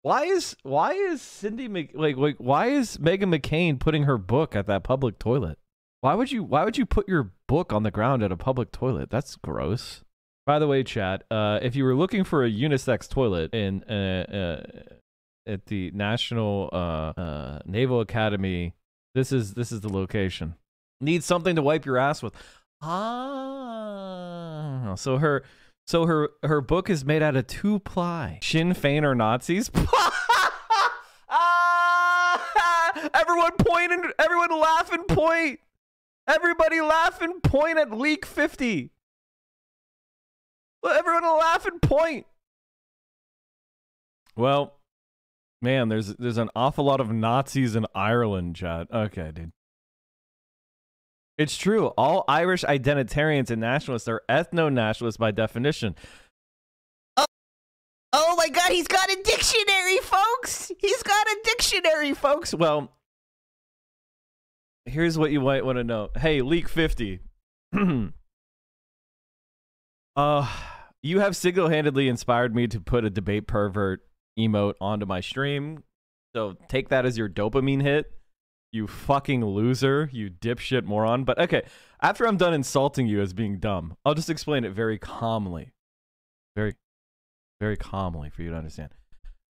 Why is Cindy why is Meghan McCain putting her book at that public toilet? Why would you put your book on the ground at a public toilet? That's gross. By the way, chat, if you were looking for a unisex toilet in at the National Naval Academy, this is the location. Need something to wipe your ass with. Ah, so her book is made out of 2-ply. Sinn Féin are Nazis. Ah! Everyone point and everyone laugh and point. Everybody laugh and point at Leak 50. Everyone laugh and point. Well, man, there's an awful lot of Nazis in Ireland, chat. Okay, dude. It's true. All Irish identitarians and nationalists are ethno-nationalists by definition. Oh my God, he's got a dictionary, folks. He's got a dictionary, folks. Well, here's what you might want to know. Hey, Leak 50. You have single-handedly inspired me to put a debate pervert emote onto my stream. So take that as your dopamine hit. You fucking loser, you dipshit moron. But okay, after I'm done insulting you as being dumb, I'll just explain it very calmly. Very, very calmly for you to understand.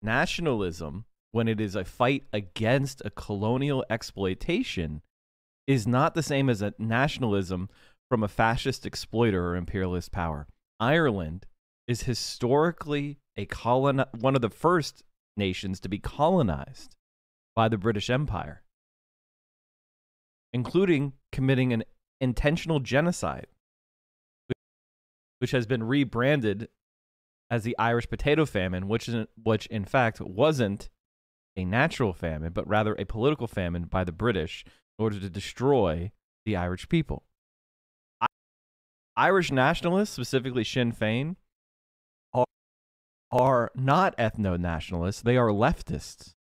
Nationalism, when it is a fight against a colonial exploitation, is not the same as a nationalism from a fascist exploiter or imperialist power. Ireland is historically one of the first nations to be colonized by the British Empire, including committing an intentional genocide, which has been rebranded as the Irish potato famine, which in fact wasn't a natural famine, but rather a political famine by the British in order to destroy the Irish people. Irish nationalists, specifically Sinn Féin, are not ethno-nationalists. They are leftists,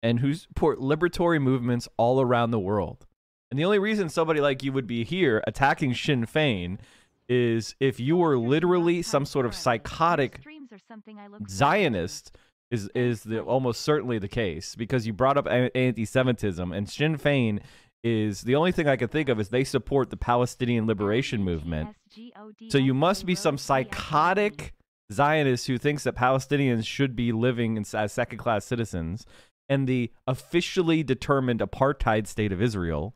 and who support liberatory movements all around the world. And the only reason somebody like you would be here attacking Sinn Féin is if you were literally some sort of psychotic Zionist, is almost certainly the case, because you brought up anti-Semitism, and Sinn Féin is the only thing I can think of is they support the Palestinian liberation movement. So you must be some psychotic Zionist who thinks that Palestinians should be living as second-class citizens and the officially determined apartheid state of Israel.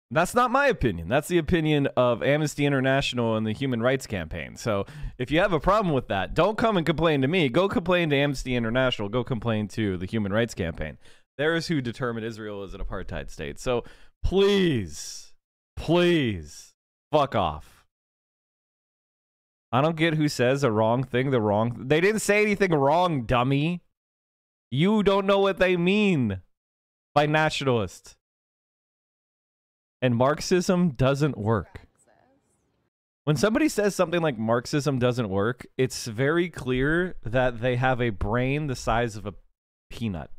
That's not my opinion. That's the opinion of Amnesty International and the Human Rights Campaign. So if you have a problem with that, don't come and complain to me. Go complain to Amnesty International. Go complain to the Human Rights Campaign. There's who determined Israel is an apartheid state. So please, please, fuck off. I don't get who says a wrong thing They didn't say anything wrong, dummy. You don't know what they mean by nationalist. And Marxism doesn't work. When somebody says something like Marxism doesn't work, it's very clear that they have a brain the size of a peanut,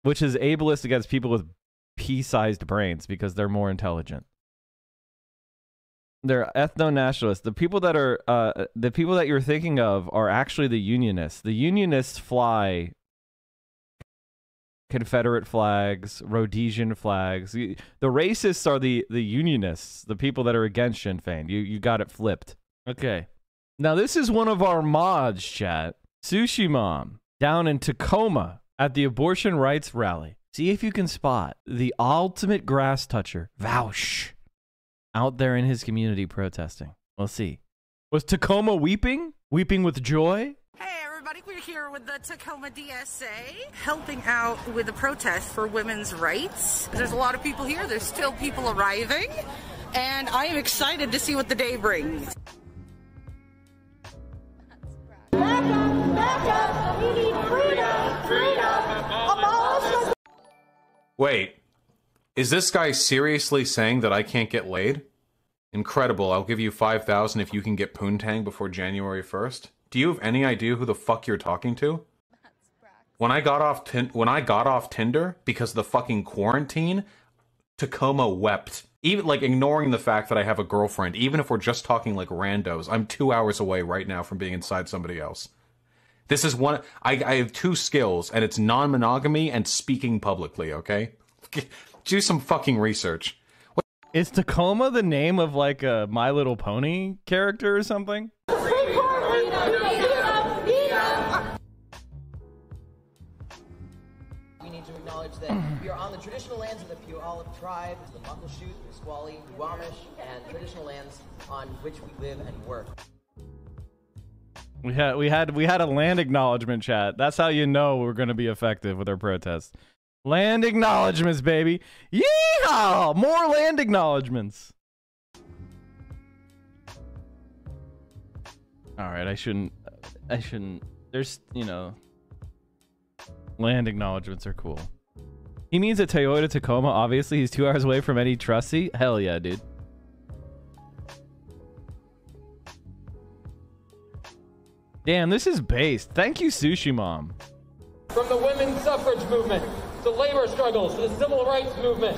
which is ableist against people with pea-sized brains because they're more intelligent. They're ethno-nationalists. The people that you're thinking of are actually the Unionists. The Unionists fly Confederate flags, Rhodesian flags. The racists are the Unionists, the people that are against Sinn Féin. You got it flipped. Okay. Now this is one of our mods, chat. Sushi Mom, down in Tacoma at the abortion rights rally. See if you can spot the ultimate grass toucher, Vaush, out there in his community protesting. We'll see. Was Tacoma weeping? Weeping with joy? Hey everybody, we're here with the TacomaDSA, helping out with the protest for women's rights. There's a lot of people here, there's still people arriving, and I am excited to see what the day brings. Back up, we need freedom, abolish. Wait, is this guy seriously saying that I can't get laid? Incredible, I'll give you 5,000 if you can get poontang before January 1st. Do you have any idea who the fuck you're talking to? When I got off Tinder because of the fucking quarantine, Tacoma wept. Even like ignoring the fact that I have a girlfriend, even if we're just talking like randos, I'm 2 hours away right now from being inside somebody else. This is one. I have two skills, and it's non-monogamy and speaking publicly. Okay, do some fucking research. Is Tacoma the name of like a My Little Pony character or something? We need to acknowledge that we are on the traditional lands of the Puyallup tribe, the Muckleshoot, the Nisqually, the Squamish, and traditional lands on which we live and work. We had a land acknowledgement chat. That's how you know we're going to be effective with our protest. Land acknowledgements, baby. Yeehaw! More land acknowledgements. All right, I shouldn't. There's, you know, land acknowledgements are cool. He means a Toyota Tacoma. Obviously, he's 2 hours away from any trusty. Hell yeah, dude. Damn, this is based. Thank you, Sushi Mom. From the women's suffrage movement to labor struggles to the civil rights movement,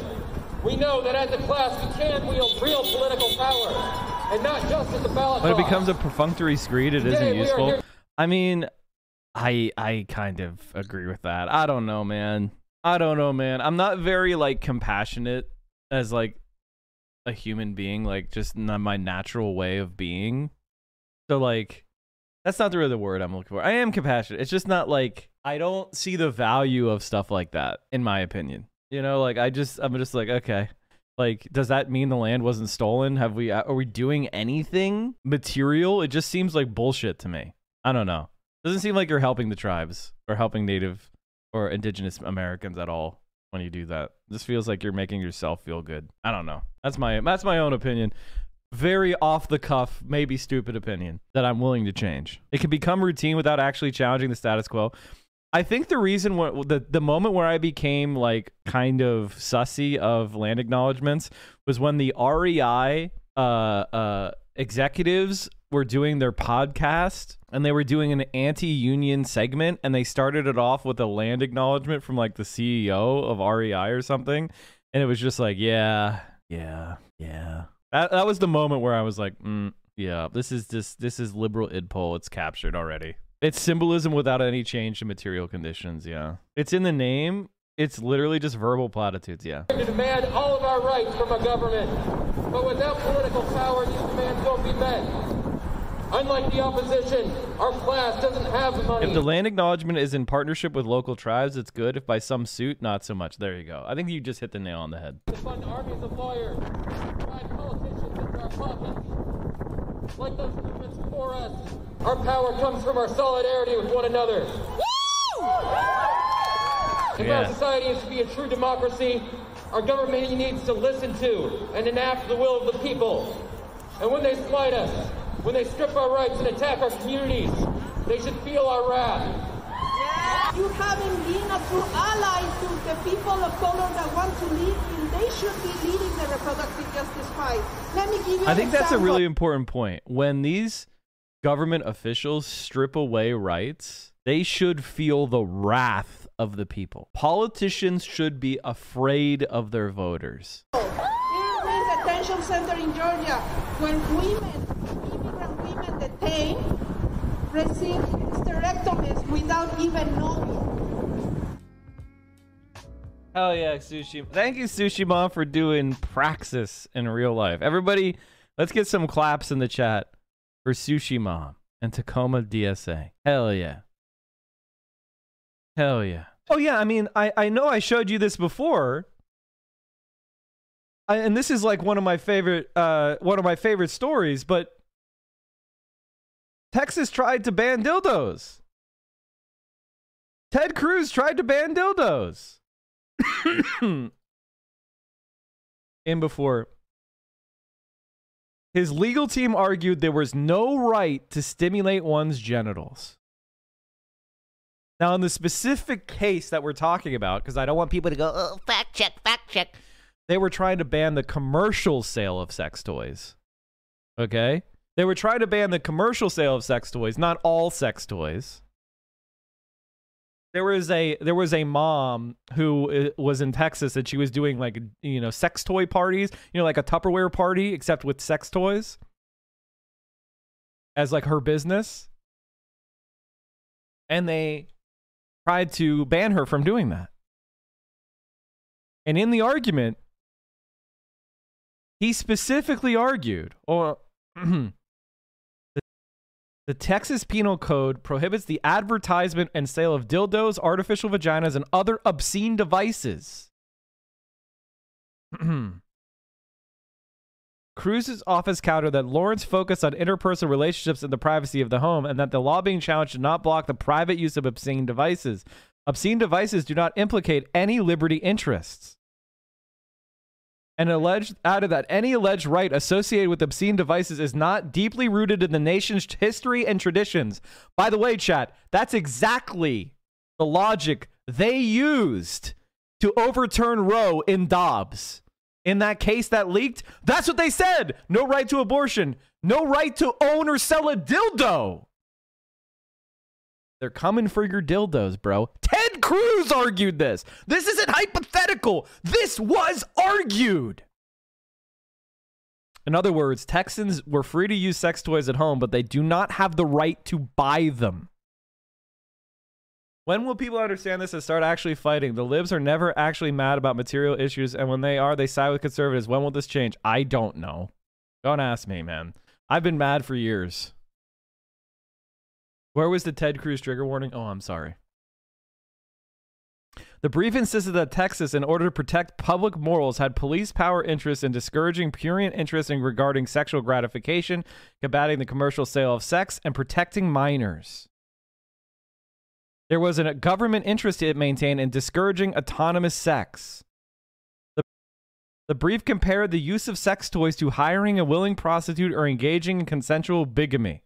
we know that as a class we can wield real political power, and not just at the ballot box. When it becomes a perfunctory screed, it isn't useful. I mean, I kind of agree with that. I don't know, man. I'm not very like compassionate as like a human being, like just not my natural way of being. So like, that's not really the word I'm looking for. I am compassionate. It's just not like, I don't see the value of stuff like that, in my opinion. You know, like I'm just like, okay, like, does that mean the land wasn't stolen? Are we doing anything material? It just seems like bullshit to me. I don't know. Doesn't seem like you're helping the tribes or helping Native or Indigenous Americans at all when you do that. This feels like you're making yourself feel good. I don't know. That's my own opinion. Very off the cuff, maybe stupid opinion that I'm willing to change. It can become routine without actually challenging the status quo. I think the reason the moment where I became like kind of sussy of land acknowledgements was when the REI executives were doing their podcast and they were doing an anti-union segment, and they started it off with a land acknowledgement from like the CEO of REI or something, and it was just like, yeah. That was the moment where I was like, yeah, this is liberal idpol. It's captured already. It's symbolism without any change to material conditions, yeah. It's in the name. It's literally just verbal platitudes, yeah. To demand all of our rights from our government, but without political power, these demands won't be met. Unlike the opposition, our class doesn't have the money. If the land acknowledgement is in partnership with local tribes, it's good. If by some suit, not so much. There you go. I think you just hit the nail on the head. To fund armies of lawyers, provide politicians into our pockets. Like those movements before us, our power comes from our solidarity with one another. If our society is to be a true democracy, our government needs to listen to and enact the will of the people. And when they slight us, when they strip our rights and attack our communities, they should feel our wrath. You haven't been a true ally to the people of color that want to lead, and they should be leading the reproductive justice fight. Let me give you I think that's a really important point. When these government officials strip away rights, they should feel the wrath of the people. Politicians should be afraid of their voters. Here is a detention center in Georgia where immigrant women detained receive hysterectomies without even knowing. Hell yeah, Sushi. Thank you, Sushi Mom, for doing praxis in real life. Everybody, let's get some claps in the chat for Sushi Mom and TacomaDSA. Hell yeah. Hell yeah. Oh yeah, I mean, I know I showed you this before. And this is like one of my favorite stories, but Texas tried to ban dildos. Ted Cruz tried to ban dildos. And before, his legal team argued there was no right to stimulate one's genitals. Now, in the specific case that we're talking about, because I don't want people to go, oh, fact check. They were trying to ban the commercial sale of sex toys. Okay? They were trying to ban the commercial sale of sex toys, not all sex toys. There was a mom who was in Texas and she was doing like, you know, sex toy parties, you know, like a Tupperware party except with sex toys as like her business. And they tried to ban her from doing that. And in the argument, he specifically argued, or the Texas Penal Code prohibits the advertisement and sale of dildos, artificial vaginas, and other obscene devices. Cruz's office countered that Lawrence focused on interpersonal relationships and the privacy of the home, and that the law being challenged did not block the private use of obscene devices. Obscene devices do not implicate any liberty interests. And added that any alleged right associated with obscene devices is not deeply rooted in the nation's history and traditions. By the way, chat, that's exactly the logic they used to overturn Roe in Dobbs. In that case that leaked, that's what they said. No right to abortion. No right to own or sell a dildo. They're coming for your dildos, bro. Ted Cruz argued this. This isn't hypothetical. This was argued. In other words, Texans were free to use sex toys at home, but they do not have the right to buy them. When will people understand this and start actually fighting? The libs are never actually mad about material issues, and when they are, they side with conservatives. When will this change? I don't know. Don't ask me, man. I've been mad for years. Where was the Ted Cruz trigger warning? Oh, I'm sorry. The brief insisted that Texas, in order to protect public morals, had police power interests in discouraging prurient interest in regarding sexual gratification, combating the commercial sale of sex, and protecting minors. There was a government interest it maintained in discouraging autonomous sex. The brief compared the use of sex toys to hiring a willing prostitute or engaging in consensual bigamy.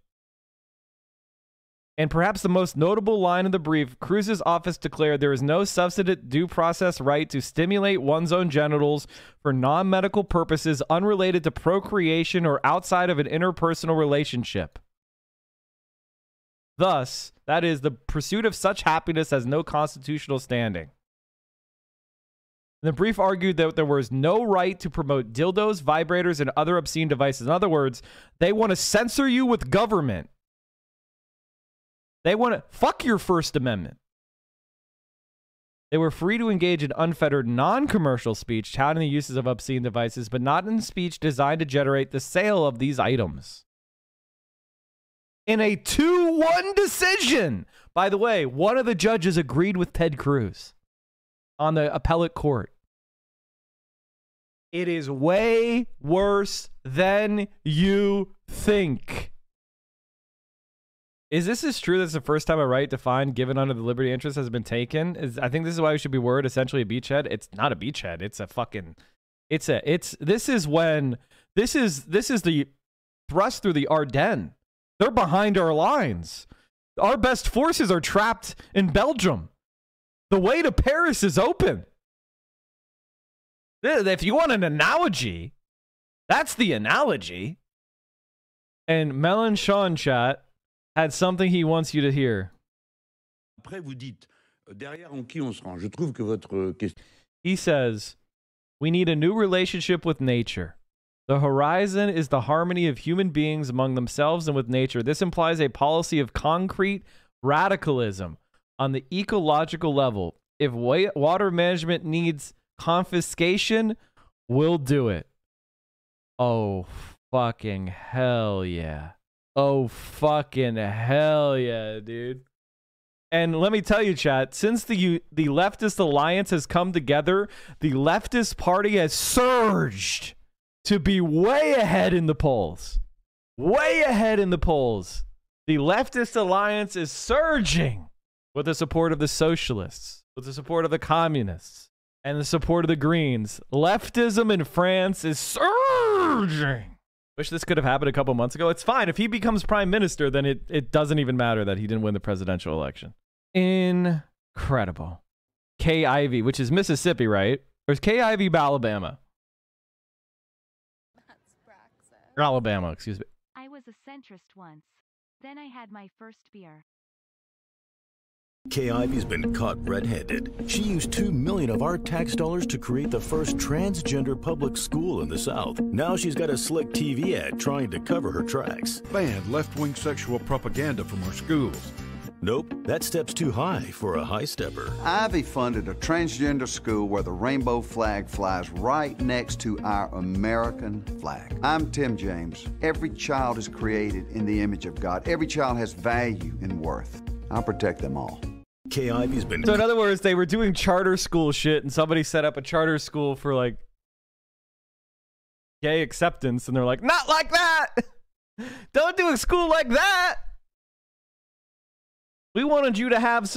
And perhaps the most notable line of the brief, Cruz's office declared there is no substantive due process right to stimulate one's own genitals for non-medical purposes unrelated to procreation or outside of an interpersonal relationship. Thus, that is, the pursuit of such happiness has no constitutional standing. The brief argued that there was no right to promote dildos, vibrators, and other obscene devices. In other words, they want to censor you with government. They want to fuck your First Amendment. They were free to engage in unfettered non-commercial speech touting the uses of obscene devices, but not in speech designed to generate the sale of these items. In a 2-1 decision. By the way, one of the judges agreed with Ted Cruz on the appellate court. It is way worse than you think. Is this as true? That's the first time a right defined given under the liberty interest has been taken. I think this is why we should be worried. Essentially a beachhead. It's not a beachhead. It's a fucking. This is the thrust through the Ardennes. They're behind our lines. Our best forces are trapped in Belgium. The way to Paris is open. If you want an analogy, that's the analogy. And Mélenchon chat had something he wants you to hear. He says, we need a new relationship with nature. The horizon is the harmony of human beings among themselves and with nature. This implies a policy of concrete radicalism on the ecological level. If water management needs confiscation, we'll do it. Oh, fucking hell yeah. Oh, fucking hell yeah, dude. And let me tell you, chat, since the leftist alliance has come together, the leftist party has surged to be way ahead in the polls. Way ahead in the polls. The leftist alliance is surging with the support of the socialists, with the support of the communists, and the support of the Greens. Leftism in France is surging. Wish this could have happened a couple months ago. It's fine. If he becomes prime minister, then it doesn't even matter that he didn't win the presidential election. Incredible. Kay Ivey, which is Mississippi, right? Or is Kay Ivey Alabama? That's Braxton. Alabama, excuse me. I was a centrist once. Then I had my first beer. Kay Ivy's been caught red-handed. She used $2 million of our tax dollars to create the first transgender public school in the South. Now she's got a slick TV ad trying to cover her tracks. Ban left-wing sexual propaganda from our schools. Nope, that step's too high for a high stepper. Ivy funded a transgender school where the rainbow flag flies right next to our American flag. I'm Tim James. Every child is created in the image of God. Every child has value and worth. I'll protect them all. Kay Ivy's been... So in other words, they were doing charter school shit, and somebody set up a charter school for, like, gay acceptance, and they're like, not like that! Don't do a school like that! We wanted you to have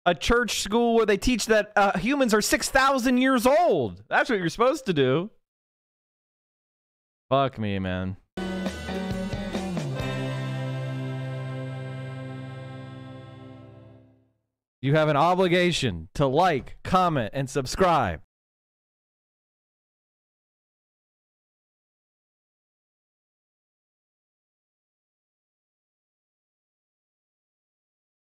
a church school where they teach that humans are 6,000 years old. That's what you're supposed to do. Fuck me, man. You have an obligation to like, comment, and subscribe.